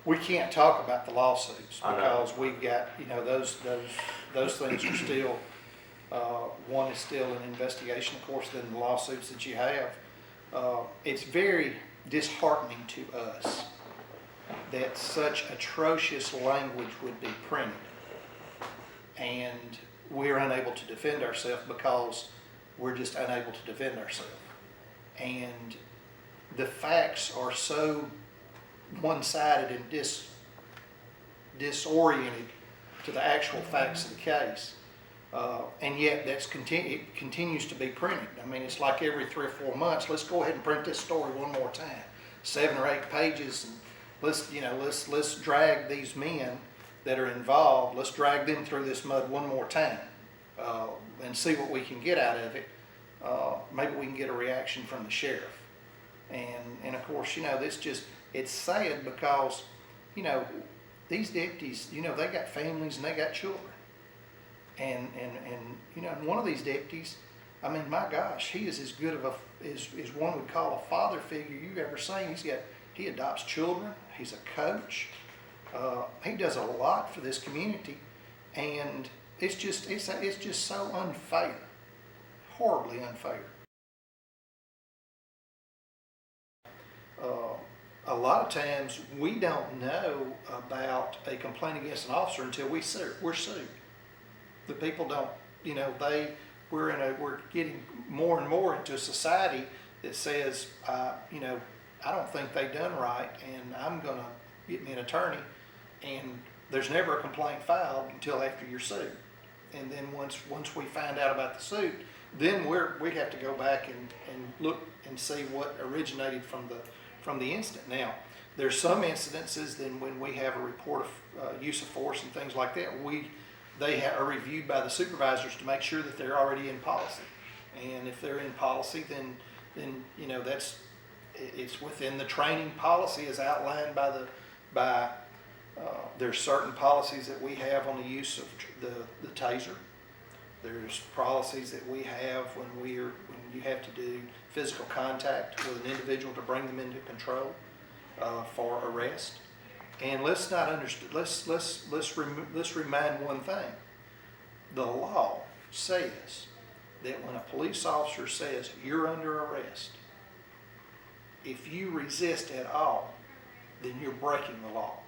we can't talk about the lawsuits I know. because we've got, you know, those things are still, one is still an investigation, of course, than the lawsuits that you have. It's very disheartening to us that such atrocious language would be printed and we're unable to defend ourselves because we're just unable to defend ourselves. And the facts are so one-sided and disoriented to the actual facts of the case. And yet it continues to be printed. I mean, it's like every 3 or 4 months, let's go ahead and print this story one more time. 7 or 8 pages, and let's drag these men that are involved, let's drag them through this mud one more time, and see what we can get out of it. Maybe we can get a reaction from the sheriff. And of course, you know, it's sad because, you know, these deputies, you know, they got families and they got children. And you know, one of these deputies, I mean, my gosh, he is as good of as one would call a father figure you've ever seen. He adopts children. He's a coach. He does a lot for this community, and it's just so unfair, horribly unfair. A lot of times we don't know about a complaint against an officer until we're sued. The people don't, you know, we're getting more and more into a society that says, you know, I don't think they done right, and I'm gonna get me an attorney, and there's never a complaint filed until after you're sued. And then once we find out about the suit, then we have to go back and look and see what originated from the incident. Now, there's some incidences then when we have a report of use of force and things like that, they are reviewed by the supervisors to make sure that they're already in policy. And if they're in policy, then you know, it's within the training policy as outlined by there's certain policies that we have on the use of the taser. There's policies that we have when you have to do physical contact with an individual to bring them into control for arrest. And let's remind one thing. The law says that when a police officer says you're under arrest, if you resist at all, then you're breaking the law.